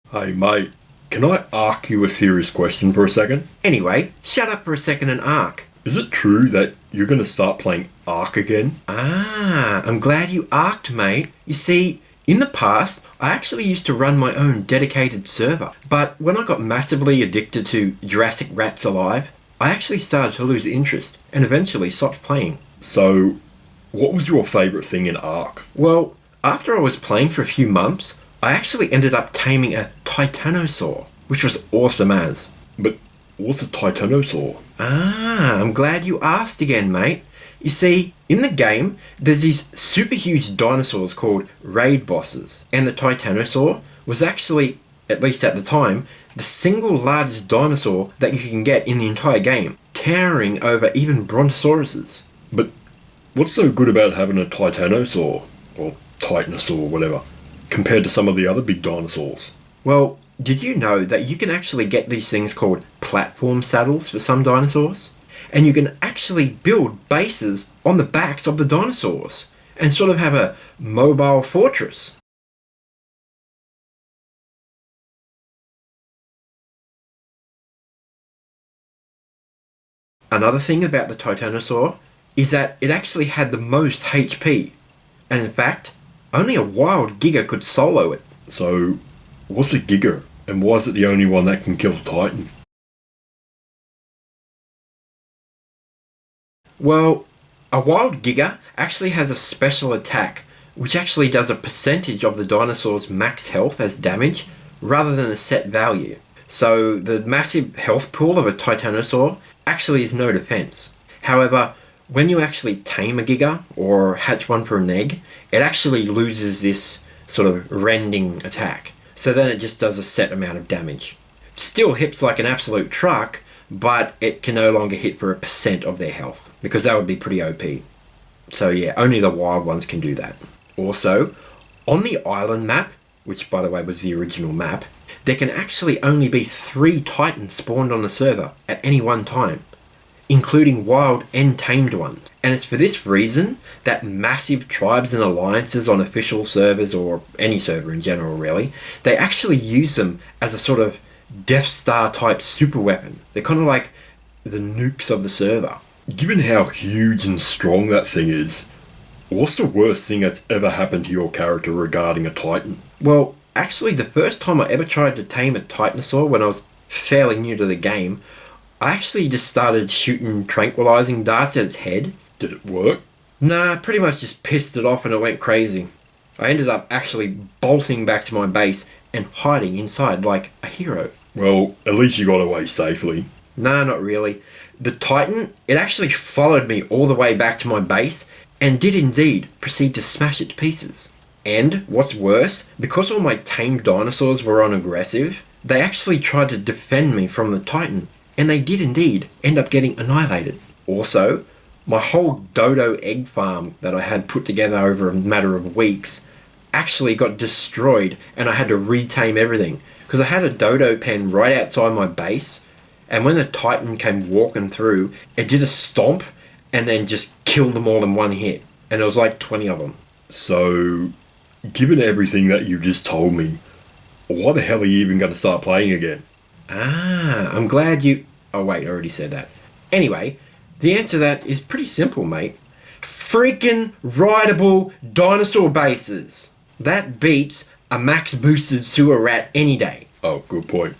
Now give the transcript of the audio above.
Hey mate, can I ask you a serious question for a second? Anyway, shut up for a second and Ark. Is it true that you're gonna start playing Ark again? I'm glad you arked, mate. You see, in the past, I actually used to run my own dedicated server. But when I got massively addicted to Jurassic Rats Alive, I actually started to lose interest and eventually stopped playing. So, what was your favourite thing in Ark? Well, after I was playing for a few months, I actually ended up taming a Titanosaur, which was awesome as. But what's a Titanosaur? I'm glad you asked again, mate. You see, in the game, there's these super huge dinosaurs called raid bosses, and the Titanosaur was actually, at least at the time, the single largest dinosaur that you can get in the entire game, towering over even brontosauruses. But what's so good about having a Titanosaur, or Titanosaur, whatever, compared to some of the other big dinosaurs? Well, did you know that you can actually get these things called platform saddles for some dinosaurs? And you can actually build bases on the backs of the dinosaurs and sort of have a mobile fortress. Another thing about the Titanosaur is that it actually had the most HP, and in fact, only a wild Giga could solo it. So, what's a Giga, and why is it the only one that can kill Titan? Well, a wild Giga actually has a special attack which actually does a percentage of the dinosaur's max health as damage rather than a set value. So the massive health pool of a Titanosaur actually is no defense. However, when you actually tame a Giga or hatch one from an egg, it actually loses this sort of rending attack. So then it just does a set amount of damage. Still hits like an absolute truck, but it can no longer hit for 1% of their health, because that would be pretty OP. So yeah, only the wild ones can do that. Also, on the island map, which by the way was the original map, there can actually only be 3 Titans spawned on the server at any one time, including wild and tamed ones. And it's for this reason that massive tribes and alliances on official servers, or any server in general really, they actually use them as a sort of Death Star type super weapon. They're kind of like the nukes of the server. Given how huge and strong that thing is, what's the worst thing that's ever happened to your character regarding a Titan? Well, actually the first time I ever tried to tame a Titanosaur when I was fairly new to the game, I actually just started shooting tranquilizing darts at its head. Did it work? Nah, pretty much just pissed it off and it went crazy. I ended up actually bolting back to my base and hiding inside like a hero. Well, at least you got away safely. Nah, not really. The Titan, it actually followed me all the way back to my base and did indeed proceed to smash it to pieces. And, what's worse, because all my tamed dinosaurs were on aggressive, they actually tried to defend me from the Titan, and they did indeed end up getting annihilated. Also, my whole dodo egg farm that I had put together over a matter of weeks actually got destroyed, and I had to retame everything, because I had a dodo pen right outside my base, and when the Titan came walking through, it did a stomp and then just killed them all in one hit. And it was like 20 of them. So, given everything that you just told me, why the hell are you even going to start playing again? I'm glad you... Oh wait, I already said that. Anyway, the answer to that is pretty simple, mate. Freaking rideable dinosaur bases. That beats a max boosted sewer rat any day. Oh, good point.